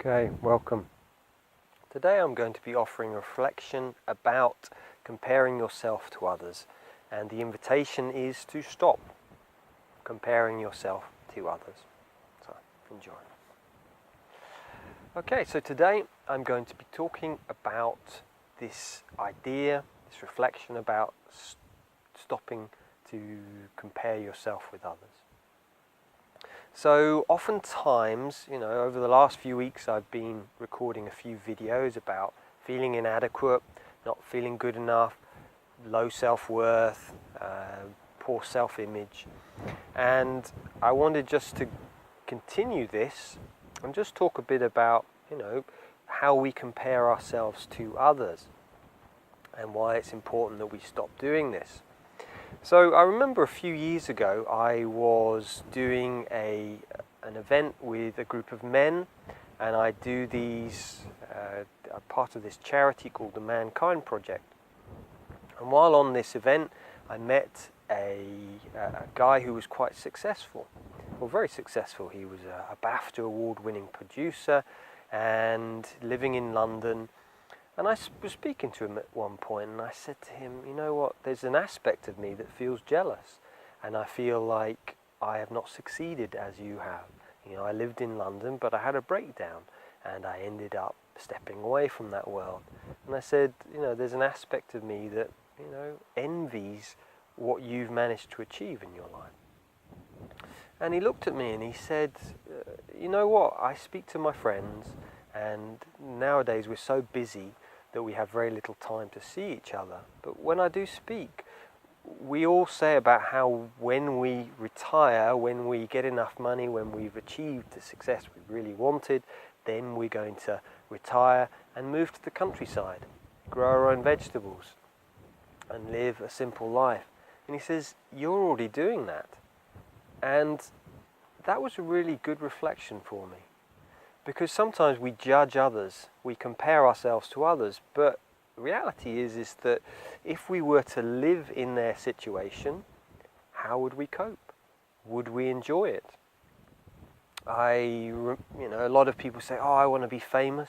Okay, welcome. Today I'm going to be offering a reflection about comparing yourself to others, and the invitation is to stop comparing yourself to others. So, enjoy. Okay, so today I'm going to be talking about this idea, this reflection about stopping to compare yourself with others. So oftentimes, over the last few weeks I've been recording a few videos about feeling inadequate, not feeling good enough, low self-worth, poor self-image. And I wanted just to continue this and just talk a bit about, how we compare ourselves to others and why it's important that we stop doing this. So I remember a few years ago I was doing an event with a group of men, and I do these, I'm part of this charity called the Mankind Project. And while on this event I met a guy who was quite successful, well, very successful. He was a BAFTA award-winning producer and living in London. And I was speaking to him at one point, and I said to him, you know what, there's an aspect of me that feels jealous, and I feel like I have not succeeded as you have. I lived in London, but I had a breakdown, and I ended up stepping away from that world. And I said, there's an aspect of me that, envies what you've managed to achieve in your life. And he looked at me and he said, you know what, I speak to my friends, and nowadays we're so busy that we have very little time to see each other. But when I do speak, we all say about how when we retire, when we get enough money, when we've achieved the success we really wanted, then we're going to retire and move to the countryside, grow our own vegetables and live a simple life. And he says, you're already doing that. And that was a really good reflection for me. Because sometimes we judge others, we compare ourselves to others, but the reality is that if we were to live in their situation, how would we cope? Would we enjoy it? A lot of people say, oh, I want to be famous.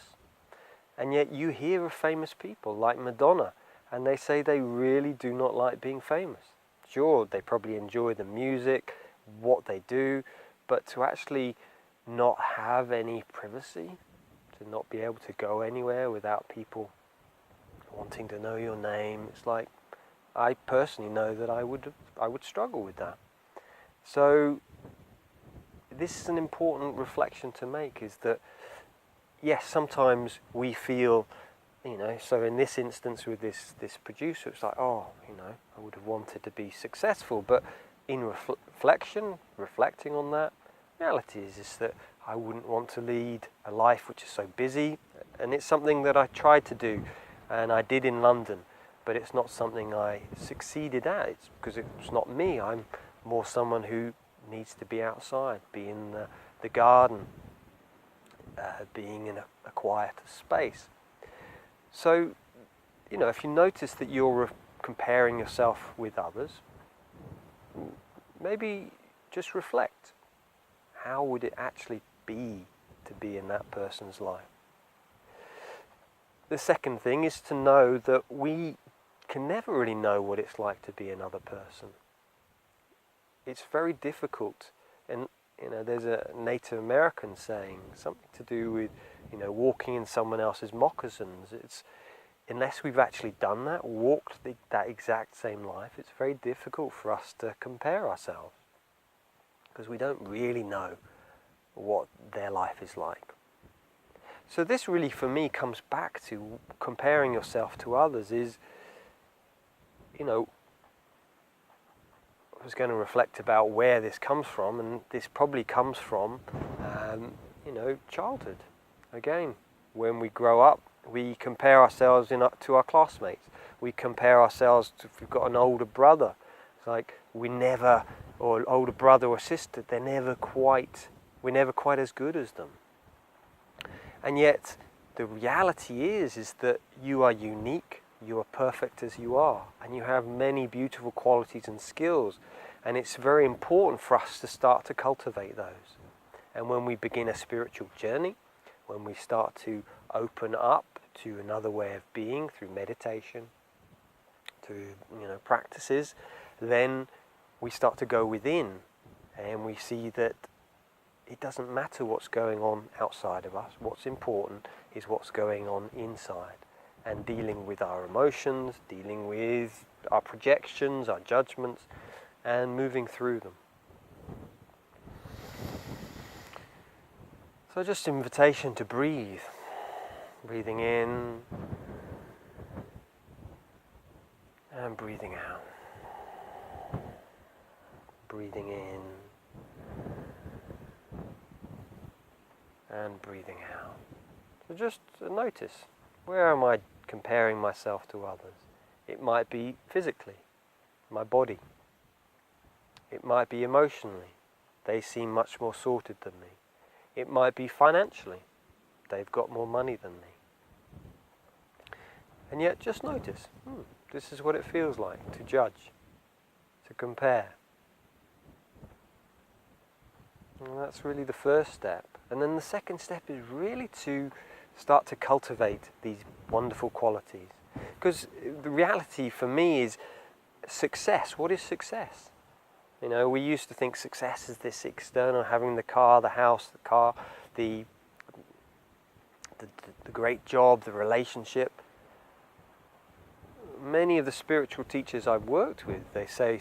And yet you hear of famous people like Madonna, and they say they really do not like being famous. Sure, they probably enjoy the music, what they do, but to actually not have any privacy, to not be able to go anywhere without people wanting to know your name, it's like, I personally know that I would struggle with that. So this is an important reflection to make, is that yes, sometimes we feel, so in this instance with this producer, it's like, oh, I would have wanted to be successful, but in reflecting on that, reality is that I wouldn't want to lead a life which is so busy, and it's something that I tried to do and I did in London, but it's not something I succeeded at. It's because it's not me. I'm more someone who needs to be outside, be in the garden, being in a quieter space. So, if you notice that you're comparing yourself with others, maybe just reflect. How would it actually be to be in that person's life? The second thing is to know that we can never really know what it's like to be another person. It's very difficult. And there's a Native American saying, something to do with walking in someone else's moccasins. It's unless we've actually done that, walked that exact same life, it's very difficult for us to compare ourselves, because we don't really know what their life is like. So this really, for me, comes back to comparing yourself to others is, I was going to reflect about where this comes from, and this probably comes from, childhood. Again, when we grow up, we compare ourselves to our classmates. We compare ourselves to, if we've got an older brother, it's like or older brother or sister, we're never quite as good as them. And yet the reality is that you are unique, you are perfect as you are, and you have many beautiful qualities and skills, and it's very important for us to start to cultivate those. And when we begin a spiritual journey, when we start to open up to another way of being through meditation, through practices, then we start to go within and we see that it doesn't matter what's going on outside of us. What's important is what's going on inside, and dealing with our emotions, dealing with our projections, our judgments, and moving through them. So just an invitation to breathe. Breathing in and breathing out. Breathing in and breathing out. So just notice, where am I comparing myself to others? It might be physically, my body. It might be emotionally. They seem much more sorted than me. It might be financially. They've got more money than me. And yet just notice, this is what it feels like to judge, to compare. And that's really the first step. And then the second step is really to start to cultivate these wonderful qualities. Because the reality for me is success. What is success? We used to think success is this external, having the car, the house, the great job, the relationship. Many of the spiritual teachers I've worked with, they say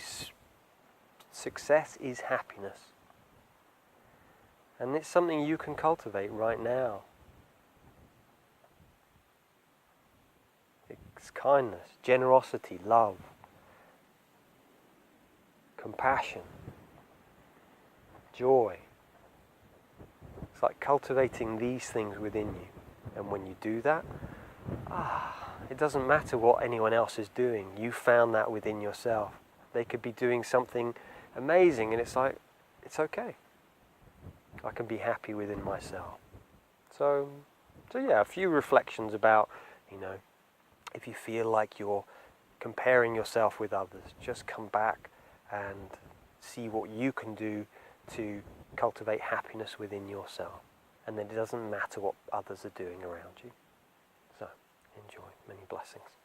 success is happiness. And it's something you can cultivate right now. It's kindness, generosity, love, compassion, joy. It's like cultivating these things within you. And when you do that, it doesn't matter what anyone else is doing. You found that within yourself. They could be doing something amazing, and it's like, it's okay. I can be happy within myself. So yeah, a few reflections about, if you feel like you're comparing yourself with others, just come back and see what you can do to cultivate happiness within yourself. And then it doesn't matter what others are doing around you. So, enjoy. Many blessings.